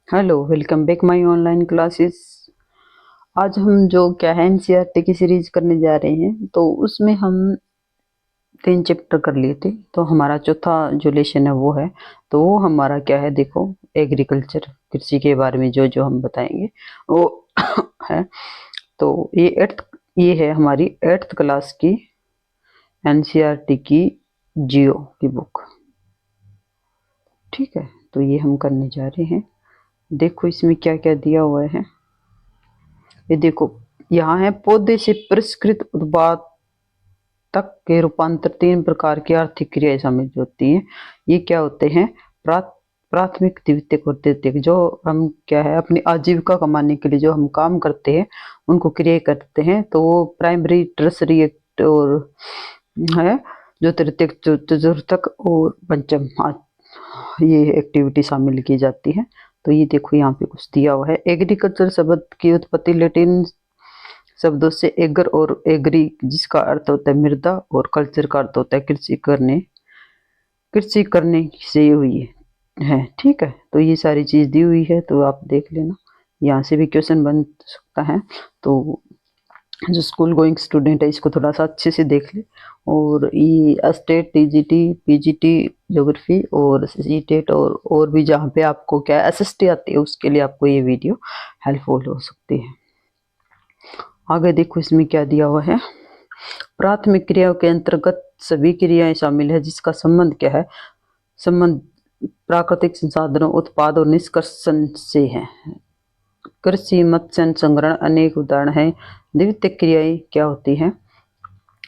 Hello, welcome back my online classes. आज हम जो क्या है एनसीईआरटी की सीरीज करने जा रहे हैं, तो उसमें हम 3 चैप्टर कर लिए थे। तो हमारा चौथा जो लेसन है वो है, तो वो हमारा क्या है, देखो, एग्रीकल्चर, कृषि के बारे में जो जो हम बताएंगे वो है। तो ये है हमारी 8th क्लास की एनसीईआरटी की जियो की बुक। ठीक है, तो ये हम करने जा रहे हैं। देखो इसमें क्या क्या दिया हुआ है। ये देखो, यहाँ है पौधे से परिष्कृत उत्पाद तक के रूपांतर 3 प्रकार की आर्थिक क्रियाएं शामिल होती हैं। ये क्या होते हैं? प्राथमिक, द्वितीयक और तृतीयक। जो हम क्या है अपनी आजीविका कमाने के लिए जो हम काम करते हैं उनको क्रिया करते हैं, तो वो प्राइमरी, टर्सरी और है जो तृतीयक, चतुर्थक और पंचम ये एक्टिविटी शामिल की जाती है। तो ये देखो यहाँ पे कुछ दिया हुआ है। एग्रीकल्चर शब्द की उत्पत्ति लैटिन शब्दों से एगर और एग्री, जिसका अर्थ होता है मृदा, और कल्चर का अर्थ होता है कृषि करने से हुई है। ठीक है, तो ये सारी चीज दी हुई है, तो आप देख लेना, यहाँ से भी क्वेश्चन बन सकता है। तो जो स्कूल गोइंग स्टूडेंट है इसको थोड़ा सा अच्छे से देख ले। और ये स्टेट, टीजीटी, पीजीटी, ज्योग्राफी और सीटेट और भी जहाँ पे आपको क्या एसएसटी आती है उसके लिए आपको ये वीडियो हेल्पफुल हो सकती है। आगे देखो इसमें क्या दिया हुआ है। प्राथमिक क्रियाओं के अंतर्गत सभी क्रियाएं शामिल है जिसका संबंध क्या है? संबंध प्राकृतिक संसाधनों, उत्पाद और निष्कर्षण से है। कृषि, मत्स्य संग्रहण अनेक उदाहरण हैं। द्वितीयक क्रियाएं क्या होती हैं?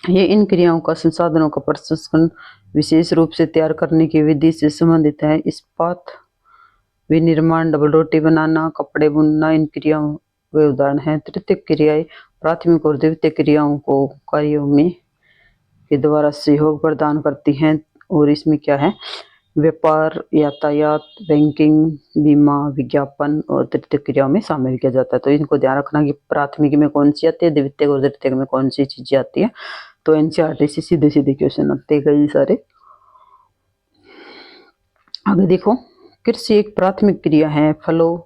ये इन क्रियाओं का संसाधनों का प्रसंस्करण, विशेष रूप से तैयार करने की विधि से संबंधित है। इस्पात, विनिर्माण, डबल रोटी बनाना, कपड़े बुनना इन क्रियाओं वे उदाहरण हैं। तृतीयक क्रियाएं प्राथमिक और द्वितीयक क्रियाओं को कार्यों में के द्वारा सहयोग प्रदान करती हैं। और इसमें क्या है? व्यापार, यातायात, बैंकिंग, बीमा, विज्ञापन और तृतीयक क्रियाओं में शामिल किया जाता है। तो इनको ध्यान रखना कि प्राथमिक में कौन सी आती है, द्वितीयक और तृतीयक में कौन सी चीजें आती है। तो एनसीईआरटी से सीधे सीधे क्वेश्चन आते हैं कई सारे। आगे देखो, कृषि एक प्राथमिक क्रिया है। फलों,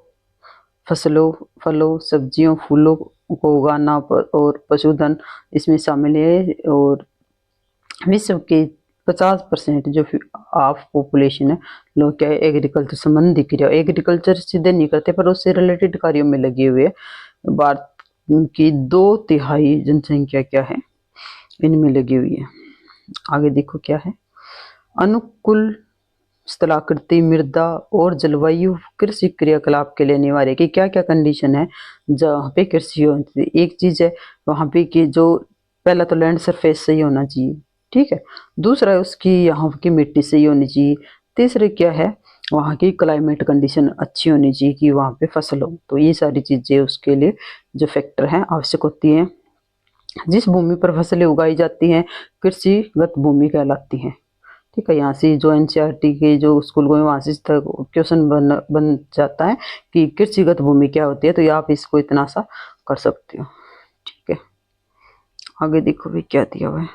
सब्जियों, फूलों को उगाना और पशुधन इसमें शामिल है। और विश्व के 50% जो ऑफ पॉपुलेशन है, लोग क्या है एग्रीकल्चर संबंधी क्रिया, एग्रीकल्चर सीधे नहीं करते पर उससे रिलेटेड कार्यों में लगे हुए हैं। भारत की 2/3 जनसंख्या क्या है इनमें लगी हुई है। आगे देखो क्या है। अनुकूल स्थलाकृति, मृदा और जलवायु कृषि क्रियाकलाप के लिए अनिवार्य है। कि क्या क्या कंडीशन है जहाँ पे कृषि होती है? एक चीज है वहां पे कि जो पहला तो लैंड सरफेस सही होना चाहिए। ठीक है, दूसरा है उसकी यहाँ की मिट्टी सही होनी चाहिए। तीसरे क्या है, वहाँ की क्लाइमेट कंडीशन अच्छी होनी चाहिए कि वहाँ पे फसल हो। तो ये सारी चीजें उसके लिए जो फैक्टर है आवश्यक होती है। जिस भूमि पर फसलें उगाई जाती हैं कृषिगत भूमि कहलाती हैं। ठीक है, यहाँ से जो एनसीईआरटी के जो स्कूल को वहाँ से क्वेश्चन बन जाता है कि कृषिगत भूमि क्या होती है, तो आप इसको इतना सा कर सकते हो। ठीक है, आगे देखो भी क्या दिया हुआ है।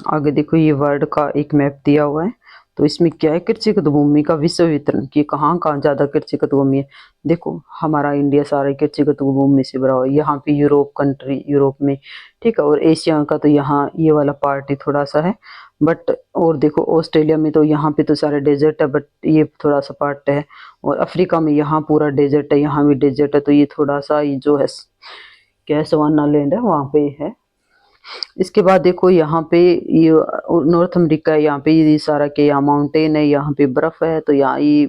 आगे देखो ये वर्ल्ड का एक मैप दिया हुआ है। तो इसमें क्या है, कृषिगत भूमि का विश्व वितरण कि कहाँ कहाँ ज्यादा कृषिगत भूमि है। देखो हमारा इंडिया सारा कृषिगत भूमि से भरा हुआ है। यहाँ पे यूरोप में, ठीक है, और एशिया का तो यहाँ ये वाला पार्ट ही थोड़ा सा है। बट और देखो ऑस्ट्रेलिया में तो यहाँ पे तो सारे डेजर्ट है, बट ये थोड़ा सा पार्ट है। और अफ्रीका में यहाँ पूरा डेजर्ट है, यहाँ भी डेजर्ट है, तो ये थोड़ा सा ये जो है क्या है सवाना लैंड है वहाँ पे है। इसके बाद देखो यहाँ पे ये नॉर्थ अमेरिका है, यहाँ पे ये सारा के यहाँ माउंटेन है, यहाँ पे बर्फ है, तो यहाँ ये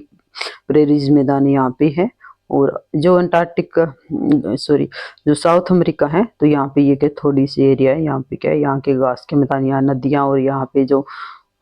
प्रेरीज मैदान यहाँ पे है। और जो अंटार्कटिक, सॉरी, जो साउथ अमेरिका है, तो यहाँ पे ये क्या थोड़ी सी एरिया है, यहाँ पे क्या है, यहाँ के घास के मैदान, यहाँ नदियाँ, और यहाँ पे जो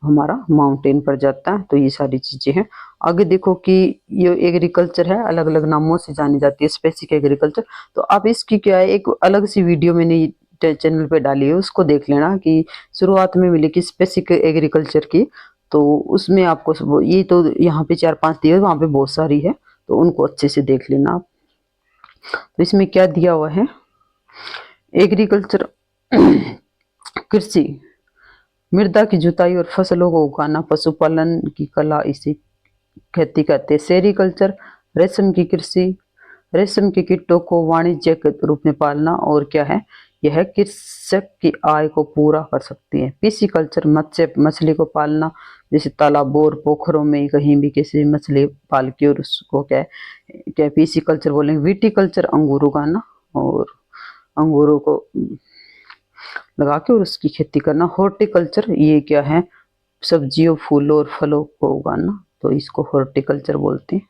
हमारा माउंटेन पर जाता है, तो ये सारी चीजें हैं। आगे देखो कि ये एग्रीकल्चर है, अलग अलग नामों से जानी जाती है, स्पेसिफिक एग्रीकल्चर। तो आप इसकी क्या है एक अलग सी वीडियो मैंने चैनल पे डाली है, उसको देख लेना कि शुरुआत में मिली कि स्पेसिफिक एग्रीकल्चर की। तो उसमें आपको ये तो यहाँ पे 4-5 दिए, वहाँ पे बहुत सारी है, तो उनको अच्छे से देख लेना आप। तो इसमें क्या दिया हुआ है, एग्रीकल्चर कृषि, मृदा की जुताई और फसलों को उगाना, पशुपालन की कला, इसे खेती करते हैं। सेरीकल्चर रेशम की कृषि, रेशम के कीटों को वाणिज्य के रूप में पालना और क्या है, यह कृषक की आय को पूरा कर सकती है। पिसिकल्चर मत्स्य मछली को पालना, जैसे तालाबों और पोखरों में कहीं भी किसी मछली पाल के और उसको क्या क्या पिसिकल्चर बोलेंगे। विटिकल्चर अंगूर उगाना और अंगूरों को लगा के और उसकी खेती करना। हॉर्टिकल्चर ये क्या है, सब्जियों फूलों और फलों को उगाना, तो इसको हॉर्टिकल्चर बोलते हैं।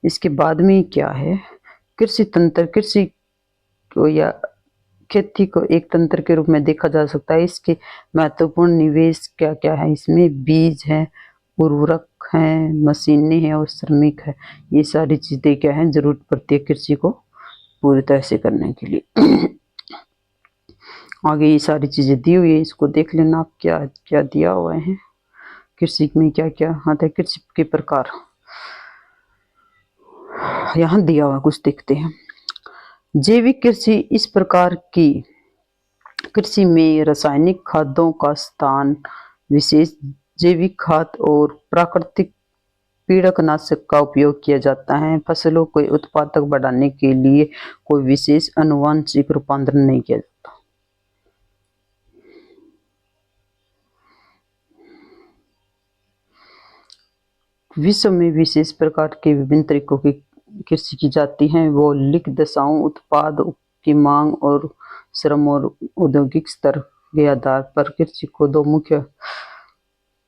इसके बाद में क्या है, कृषि तंत्र, कृषि को या खेती को एक तंत्र के रूप में देखा जा सकता है। इसके महत्वपूर्ण निवेश क्या क्या है, इसमें बीज है, उर्वरक है, मशीनें हैं और श्रमिक है। ये सारी चीजें क्या है, जरूरत पड़ती है कृषि को पूरी तरह से करने के लिए। आगे ये सारी चीजें दी हुई है, इसको देख लेना आप क्या क्या दिया हुआ है कृषि में, क्या क्या आता है। कृषि के प्रकार यहाँ दिया हुआ, कुछ देखते हैं। जैविक कृषि, इस प्रकार की कृषि में रासायनिक खादों का स्थान विशेष जैविक खाद और प्राकृतिक पीड़कनाशक का उपयोग किया जाता है। फसलों को उत्पादक बढ़ाने के लिए कोई विशेष आनुवंशिक रूपांतरण नहीं किया जाता। विश्व में विशेष प्रकार के विभिन्न तरीकों की कृषि की जाती है। भौगोलिक दशाओं, उत्पाद की मांग और श्रम और औद्योगिक स्तर के आधार पर कृषि को दो मुख्य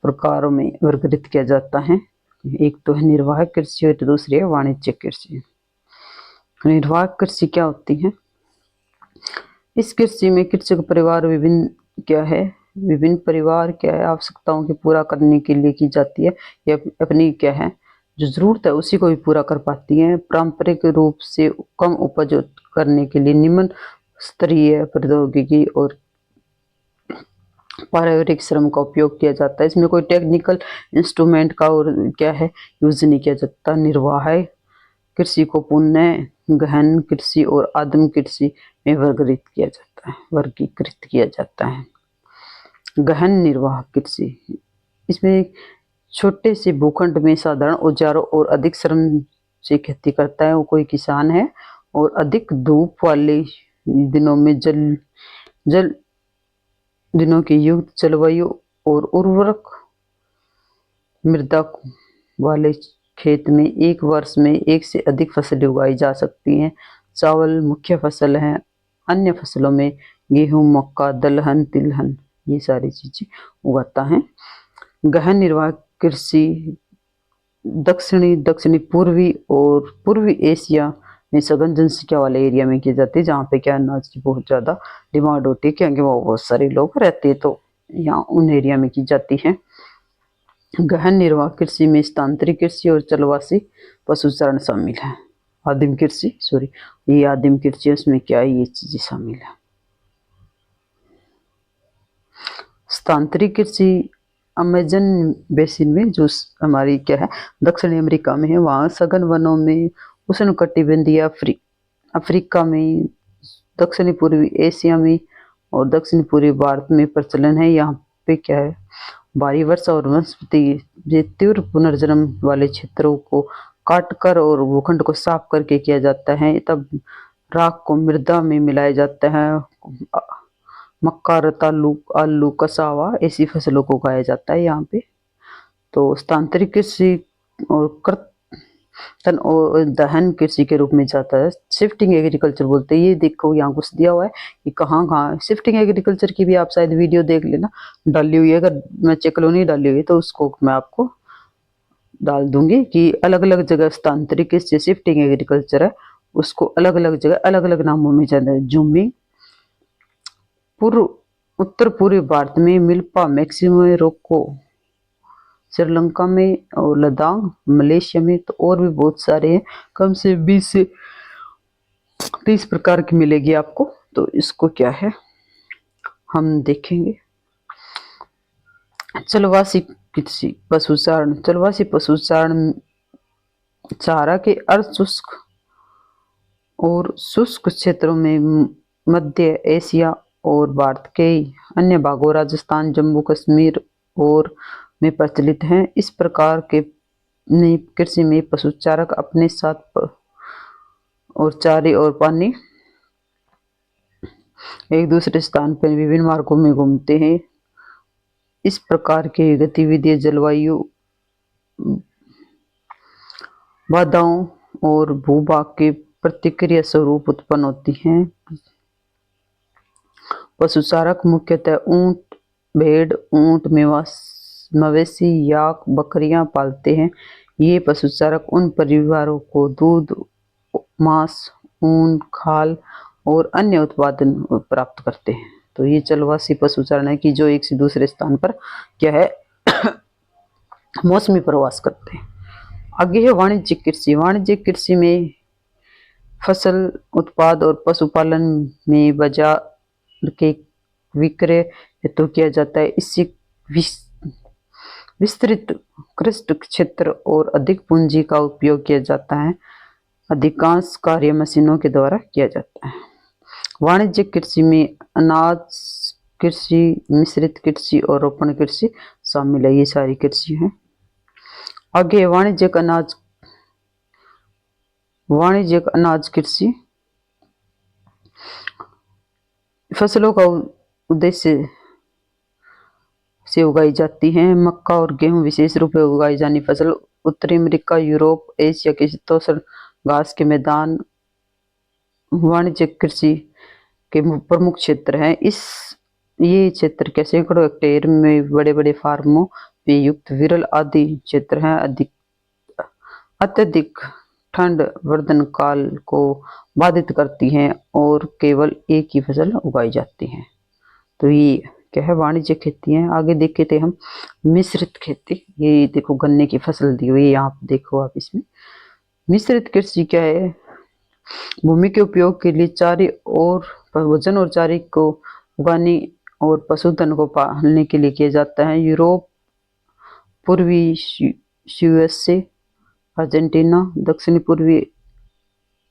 प्रकारों में वर्गीकृत किया जाता है। एक तो है निर्वाह कृषि और दूसरी है वाणिज्यिक कृषि। निर्वाह कृषि क्या होती है, इस कृषि में कृषक परिवार विभिन्न क्या है, विभिन्न परिवार क्या है आवश्यकताओं की पूरा करने के लिए की जाती है। या अपनी क्या है जो जरूरत है उसी को भी पूरा कर पाती है। पारंपरिक रूप से कम उपज करने के लिए निम्न स्तरीय प्रौद्योगिकी और पारिवारिक श्रम का उपयोग किया जाता है। इसमें कोई टेक्निकल इंस्ट्रूमेंट का और क्या है यूज नहीं किया जाता। निर्वाह कृषि को पुनः गहन कृषि और आदिम कृषि में वर्गीकृत किया जाता है। गहन निर्वाह कृषि, इसमें छोटे से भूखंड में साधारण औजारों और अधिक श्रम से खेती करता है। वो कोई किसान है और अधिक धूप वाले दिनों में जल दिनों की युक्त जलवायु और उर्वरक मृदा वाले खेत में एक वर्ष में एक से अधिक फसलें उगाई जा सकती हैं। चावल मुख्य फसल है, अन्य फसलों में गेहूं, मक्का, दलहन, तिलहन ये सारी चीजें उगाता है। गहन निर्वाह कृषि दक्षिणी पूर्वी और पूर्वी एशिया में सघन जनसंख्या वाले एरिया में की जाती है, जहाँ पे क्या अनाज की बहुत ज्यादा डिमांड होती है क्योंकि वो बहुत सारे लोग रहते हैं, तो यहाँ उन एरिया में की जाती है। गहन निर्वाह कृषि में स्थानांतरित कृषि और चलवासी पशुचारण शामिल है। आदिम कृषि ये आदिम कृषि, उसमें क्या है ये चीजें शामिल है। स्थानांतरित कृषि अमेजन बेसिन में जो हमारी क्या है दक्षिणी अमेरिका में है, वहाँ सघन वनों में, उष्णकटिबंधीय अफ्रीका में, दक्षिणी पूर्वी एशिया में और दक्षिण पूर्वी भारत में प्रचलन है। यहाँ पे क्या है भारी वर्षा और वनस्पति तीव्र पुनर्जन्म वाले क्षेत्रों को काटकर और भूखंड को साफ करके किया जाता है। तब राख को मृदा में मिलाया जाता है। मक्का, रतालू, आलू, कसावा ऐसी फसलों को उगाया जाता है यहाँ पे। तो स्थानांतरित कृषि और कृतन और दहन कृषि के रूप में जाता है। शिफ्टिंग एग्रीकल्चर बोलते हैं। ये देखो यहाँ कुछ दिया हुआ है कि कहाँ कहाँ शिफ्टिंग एग्रीकल्चर की भी आप शायद वीडियो देख लेना, डाली हुई है। अगर मैं चेक लो नहीं डाली हुई तो उसको मैं आपको डाल दूंगी कि अलग अलग जगह स्थानांतरित कृषि शिफ्टिंग एग्रीकल्चर है, उसको अलग अलग जगह अलग अलग नामों में जाना है। जूमिंग उत्तर पूर्वी भारत में मिल्पा मैक्सिमम रोको श्रीलंका में और लद्दाख मलेशिया में, तो और भी बहुत सारे हैं, कम से 20 से 30 प्रकार की मिलेगी आपको। तो इसको क्या है हम देखेंगे। चलवासी कृषि पशुचारण, चलवासी पशुचारण चारा के अर्ध शुष्क और शुष्क क्षेत्रों में मध्य एशिया और भारत के अन्य भागों, राजस्थान, जम्मू कश्मीर और में प्रचलित हैं। इस प्रकार के कृषि में पशु चारक अपने साथ और चारे और पानी एक दूसरे स्थान पर विभिन्न मार्गों में घूमते हैं। इस प्रकार की गतिविधियां जलवायु बाधाओं और भूभाग की प्रतिक्रिया स्वरूप उत्पन्न होती हैं। पशुचारक मुख्यतः ऊंट, भेड़, ऊंट, मवेशी, याक, बकरियां पालते हैं। ये पशुचारक उन परिवारों को दूध, मांस, ऊन, खाल और अन्य उत्पादन प्राप्त करते हैं। तो ये चलवासी पशुचारण है कि जो एक से दूसरे स्थान पर क्या है मौसमी प्रवास करते हैं। आगे है वाणिज्यिक कृषि। वाणिज्यिक कृषि में फसल उत्पाद और पशुपालन में बाजार के विक्रय हेतु किया जाता है। इससे विस्तृत कृषि क्षेत्र और अधिक पूंजी का उपयोग किया जाता है। अधिकांश कार्य मशीनों के द्वारा किया जाता है। वाणिज्यिक कृषि में अनाज कृषि, मिश्रित कृषि और रोपण कृषि शामिल है। ये सारी कृषि है। आगे वाणिज्यिक अनाज कृषि। फसलों का उद्देश्य से उगाई जाती है। मक्का और गेहूं विशेष रूप से उगाई जानी फसल उत्तरी अमेरिका, यूरोप, एशिया के शीतोष्ण घास के मैदान वाणिज्यिक कृषि के प्रमुख क्षेत्र हैं। ये क्षेत्र के सैकड़ों हेक्टेयर में बड़े बड़े फार्मों में युक्त विरल आदि क्षेत्र हैं। अत्यधिक ठंड वर्धन काल को बाधित करती हैं और केवल एक ही फसल उगाई जाती है। तो ये क्या है वाणिज्यिक खेती है। आगे देखे थे हम मिश्रित खेती। ये देखो गन्ने की फसल दी हुई है, यहाँ देखो आप इसमें। मिश्रित कृषि क्या है? भूमि के उपयोग के लिए चारे और भोजन और चारे को उगाने और पशुधन को पालने के लिए किया जाता है। यूरोप, पूर्वी यूएसए, अर्जेंटीना, दक्षिणी पूर्वी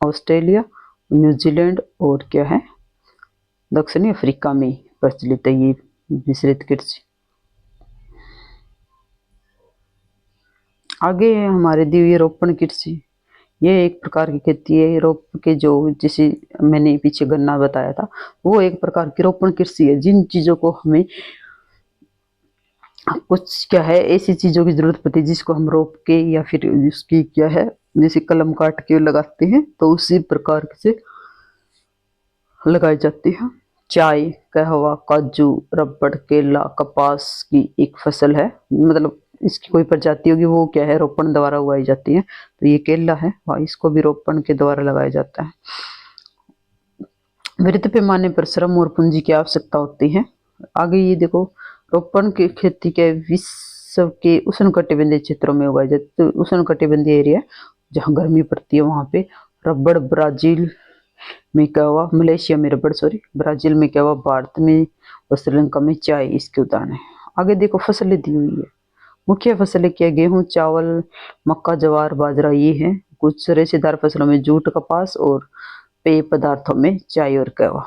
ऑस्ट्रेलिया, न्यूजीलैंड और क्या है दक्षिणी अफ्रीका में प्रचलित है ये मिश्रित कृषि। आगे है हमारे दी हुई रोपण कृषि। ये एक प्रकार की खेती है। रोप के जो जिसे मैंने पीछे गन्ना बताया था वो एक प्रकार की रोपण कृषि है। जिन चीजों को हमें कुछ क्या है ऐसी चीजों की जरूरत पड़ती है जिसको हम रोप के या फिर उसकी क्या है जैसे कलम काट के लगाते हैं तो उसी प्रकार से लगाई जाती है। चाय, कहवा, काजू, रबड़, केला, कपास की एक फसल है। मतलब इसकी कोई प्रजाति होगी वो क्या है रोपण द्वारा उगाई जाती है। तो ये केला है वह इसको भी रोपण के द्वारा लगाया जाता है। वृहद पैमाने पर श्रम और पूंजी की आवश्यकता होती है। आगे ये देखो रोपण की खेती के विश्व के उष्णकटिबंधीय क्षेत्रों में उगाई जाती है। तो उष्णकटिबंधीय एरिया जहाँ गर्मी पड़ती है वहां पे रबड़, ब्राजील में कहवा, मलेशिया में रबड़ ब्राजील में कहवा, भारत में और श्रीलंका में चाय इसके उदाहरण है। आगे देखो फसलें दी हुई है। मुख्य फसलें क्या? गेहूं, चावल, मक्का, ज्वार, बाजरा ये है। कुछ रेशेदार फसलों में जूट, कपास और पेय पदार्थों में चाय और कहवा।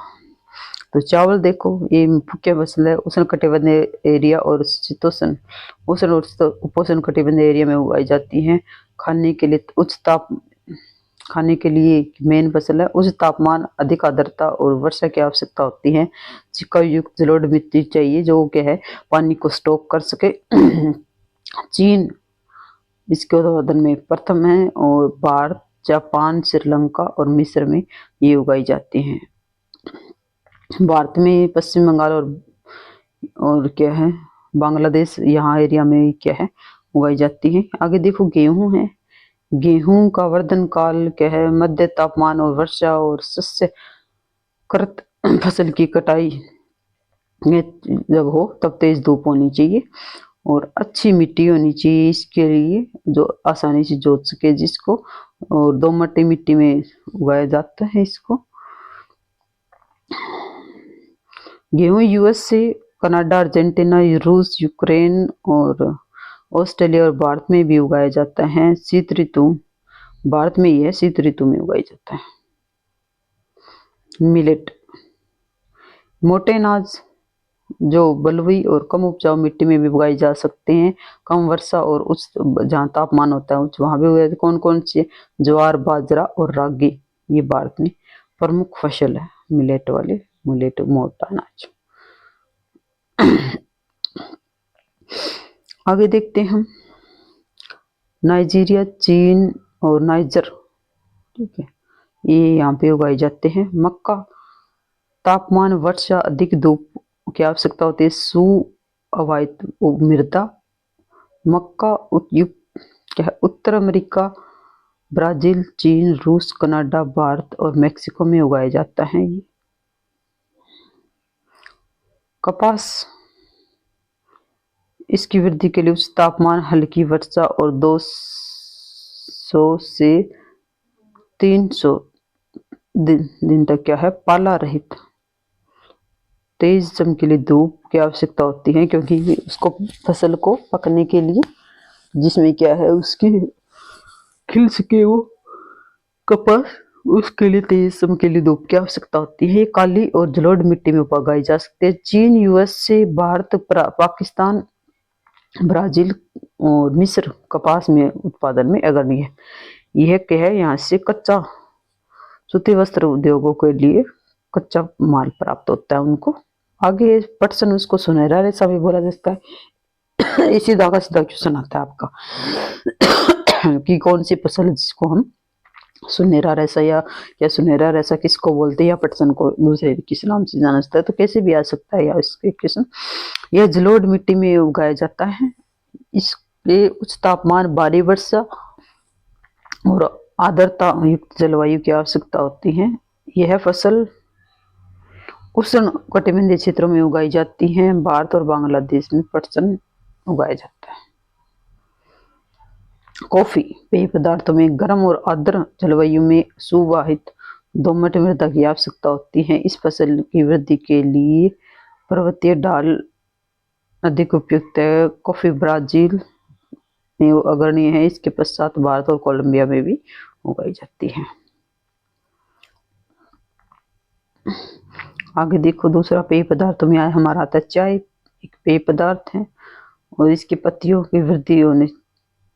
तो चावल देखो ये मुख्य फसल है। उष्णकटिबंधीय एरिया और शीतोष्ण उष्ण और उपोष्ण कटिबंधीय एरिया में उगाई जाती है। खाने के लिए मेन फसल है। उच्च तापमान, अधिक आर्द्रता और वर्षा की आवश्यकता होती है। चिक्का युक्त जलोढ़ मिट्टी चाहिए जो क्या है पानी को स्टॉक कर सके। चीन इसके उत्पादन में प्रथम है और भारत, जापान, श्रीलंका और मिस्र में ये उगाई जाती हैं। भारत में पश्चिम बंगाल और क्या है बांग्लादेश यहाँ एरिया में क्या है उगाई जाती है। आगे देखो गेहूं है। गेहूं का वर्धन काल क्या है मध्य तापमान और वर्षा और शस्य कृत फसल की कटाई में जब हो तब तेज धूप होनी चाहिए और अच्छी मिट्टी होनी चाहिए इसके लिए जो आसानी से जोत सके जिसको, और दोमट मिट्टी में उगाया जाता है इसको। गेहूं यूएसए, कनाडा, अर्जेंटीना, रूस, यूक्रेन और ऑस्ट्रेलिया और भारत में भी उगाया जाता है। शीत ऋतु भारत में ही है, शीत ऋतु में उगाई जाता है। मिलेट मोटे अनाज जो बलुई और कम उपजाऊ मिट्टी में भी उगाए जा सकते हैं। कम वर्षा और उच्च जहाँ तापमान होता है उच्च वहाँ भी उगाए। कौन कौन से? ज्वार, बाजरा और रागी, ये भारत में प्रमुख फसल है मिलेट वाले, मिलेट मोटा अनाज। आगे देखते हैं हम नाइजीरिया, चीन और नाइजर, ठीक है, ये यहाँ पे उगाए जाते हैं। मक्का, तापमान, वर्षा, अधिक धूप की आवश्यकता होती है। सुअवायु मृदा। मक्का क्या है? उत्तर अमेरिका, ब्राजील, चीन, रूस, कनाडा, भारत और मेक्सिको में उगाया जाता है ये। कपास, इसकी वृद्धि के लिए उच्च तापमान, हल्की वर्षा और 200 से 300 दिन तक क्या है? पाला रहित तेज चमकीली धूप की आवश्यकता होती है, क्योंकि उसको फसल को पकने के लिए, जिसमें क्या है उसकी खिल सके वो कपास, उसके लिए तेज चमकीली धूप की आवश्यकता होती है। काली और जलोढ़ मिट्टी में उगाई जा सकती है। चीन, यूएस से भारत, पाकिस्तान, ब्राजील और मिस्र कपास में उत्पादन में अग्रणी है। यह क्या है? यहाँ से कच्चा सूती वस्त्र उद्योगों के लिए कच्चा माल प्राप्त होता है उनको। आगे पटसन, उसको सुनहरा रेशा भी बोला जाता है। इसी धागा सीधा क्वेश्चन आता है आपका कि कौन सी फसल जिसको हम सुनहरा रेशा, या सुनहरा रेशा किसको बोलते हैं, या पटसन को दूसरे किस नाम से जाना जाता है, तो कैसे भी आ सकता है या इसके क्वेश्चन। यह जलोढ़ मिट्टी में उगाया जाता है। इसके उच्च तापमान, भारी वर्षा और आर्द्रता युक्त जलवायु की आवश्यकता होती है। यह फसल उष्ण कटिबंधीय क्षेत्रों में उगाई जाती है। भारत और बांग्लादेश में पटसन उगाया जाता है। कॉफी, पेय पदार्थों में गर्म और आर्द्र जलवायु में सुवाहित दोमट मृदा की आवश्यकता होती है। इस फसल की वृद्धि के लिए पर्वतीय ढाल अधिक उपयुक्त है। कॉफी ब्राजील में अग्रणी है। इसके पश्चात भारत और कोलंबिया में भी उगाई जाती है। आगे देखो, दूसरा पेय पदार्थों में आया हमारा आता है चाय। एक पेय पदार्थ है और इसकी पत्तियों की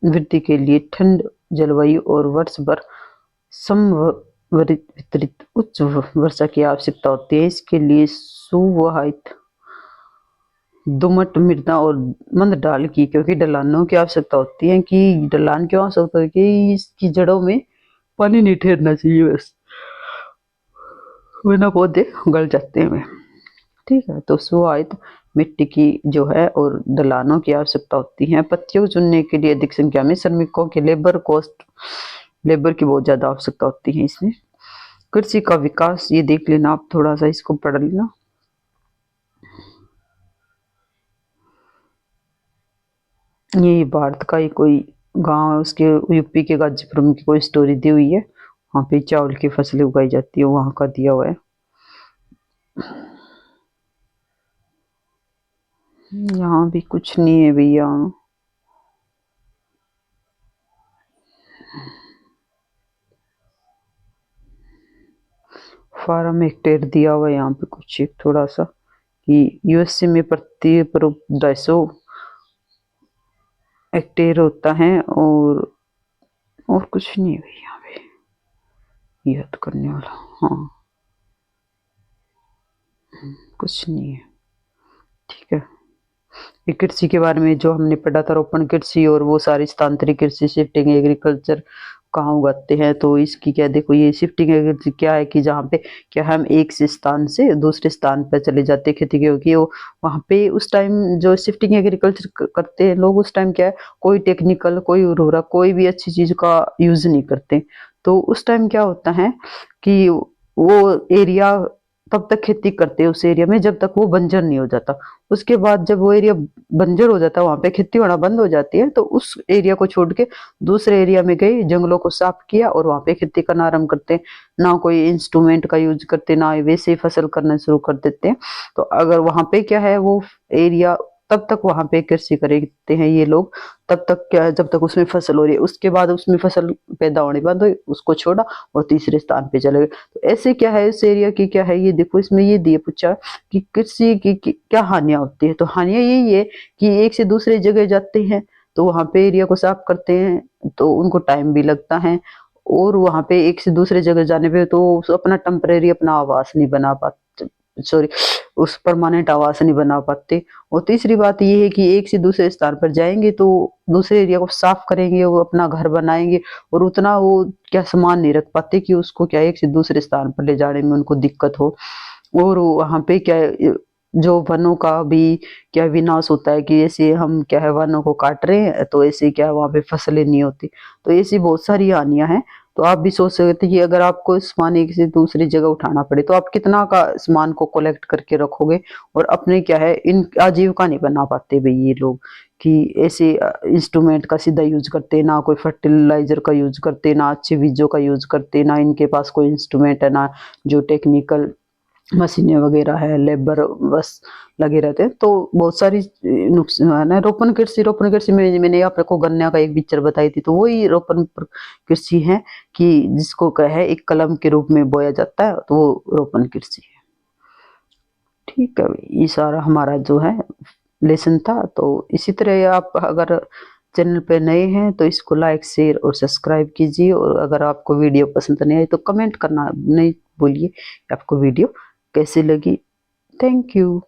वृद्धि के लिए ठंड जलवायु और वर्ष भर समवितरित उच्च वर्षा की आवश्यकता होती है। इसके लिए सुवाहित दोमट मृदा और मंद ढाल की, क्योंकि ढलानों की आवश्यकता होती है। कि ढलान क्यों आवश्यकता है? कि इसकी जड़ों में पानी नहीं ठहरना चाहिए, बस वरना पौधे गल जाते हैं। ठीक है, तो सुवाहित मिट्टी की जो है और ढलानों की आवश्यकता होती है। पत्तियों को चुनने के लिए अधिक संख्या में श्रमिकों के लेबर की बहुत ज्यादा आवश्यकता होती है इसमें। कृषि का विकास, ये देख लेना आप, थोड़ा सा इसको पढ़ लेना। ये भारत का ही कोई गांव है, उसके यूपी के गाजीपुर में की कोई स्टोरी दी हुई है। वहाँ पे चावल की फसलें उगाई जाती है, वहाँ का दिया हुआ है। यहाँ भी कुछ नहीं है भैया। फार्म हेक्टेयर दिया हुआ है यहाँ पे कुछ एक थोड़ा सा, कि यूएसए में प्रति 250 हेक्टेयर होता है, और कुछ नहीं है यहाँ पे याद करने वाला। हाँ, कुछ नहीं है। ठीक है, ये कृषि के बारे में जो हमने पढ़ा था, रोपण कृषि और वो सारी स्थानांतरित कृषि, शिफ्टिंग एग्रीकल्चर कहाँ उगाते हैं। तो इसकी क्या, देखो ये शिफ्टिंग एग्रीकल्चर क्या है, कि जहाँ पे क्या हम एक से स्थान से दूसरे स्थान पर चले जाते हैं खेती, क्योंकि वो वहाँ पे उस टाइम जो शिफ्टिंग एग्रीकल्चर करते हैं लोग, उस टाइम क्या है, कोई टेक्निकल, कोई उर्वरक, कोई भी अच्छी चीज का यूज नहीं करते। तो उस टाइम क्या होता है कि वो एरिया तब तक खेती करते हैं उस एरिया में जब तक वो बंजर नहीं हो जाता। उसके बाद जब वो एरिया बंजर हो जाता है, वहां पे खेती होना बंद हो जाती है, तो उस एरिया को छोड़ के दूसरे एरिया में गए, जंगलों को साफ किया और वहां पे खेती करना आरंभ करते हैं। ना कोई इंस्ट्रूमेंट का यूज करते, ना वैसे ही फसल करना शुरू कर देते हैं। तो अगर वहां पे क्या है, वो एरिया तब तक वहाँ पे कृषि करते हैं ये लोग। तब तक क्या है, जब तक उसमें फसल हो रही है, उसके बाद उसमें फसल पैदा होने के बाद उसको छोड़ा और तीसरे स्थान पे चले गए। तो ऐसे क्या है इस एरिया की क्या है, ये देखो इसमें ये दिए पूछा कि कृषि की क्या हानियां होती है। तो हानियां यही है कि एक से दूसरे जगह जाते हैं तो वहाँ पे एरिया को साफ करते हैं तो उनको टाइम भी लगता है, और वहाँ पे एक से दूसरे जगह जाने पे तो अपना टेम्परेरी अपना आवास नहीं बना पाते, सॉरी उस परमानेंट आवास नहीं बना पाते। और तीसरी बात ये है कि एक से दूसरे स्थान पर जाएंगे तो दूसरे एरिया को साफ करेंगे, वो अपना घर बनाएंगे और उतना वो क्या सामान नहीं रख पाते कि उसको क्या एक से दूसरे स्थान पर ले जाने में उनको दिक्कत हो। और वहाँ पे क्या है, जो वनों का भी क्या विनाश होता है कि ऐसे हम क्या है वनों को काट रहे हैं तो ऐसे क्या है वहाँ पे फसलें नहीं होती। तो ऐसी बहुत सारी हानियां हैं। तो आप भी सोच सकते हैं कि अगर आपको सामान एक से दूसरी जगह उठाना पड़े तो आप कितना का सामान को कलेक्ट करके रखोगे, और अपने क्या है इन आजीविका नहीं बना पाते भाई ये लोग कि ऐसे इंस्ट्रूमेंट का सीधा यूज करते, ना कोई फर्टिलाइजर का यूज करते, ना अच्छे बीजों का यूज करते, ना इनके पास कोई इंस्ट्रूमेंट है, ना जो टेक्निकल मशीनें वगैरह है, लेबर बस लगे रहते हैं। तो बहुत सारी नुकसान है। रोपण कृषि में मैंने आपको गन्ना का एक पिक्चर बताई थी, तो वही कृषि है कि जिसको कहे एक कलम के रूप में बोया जाता है, तो वो रोपण कृषि है। ठीक है, ये सारा हमारा जो है लेसन था। तो इसी तरह आप अगर चैनल पे नए हैं तो इसको लाइक शेयर और सब्सक्राइब कीजिए, और अगर आपको वीडियो पसंद नहीं आई तो कमेंट करना नहीं भूलिए आपको वीडियो कैसी लगी। Thank you.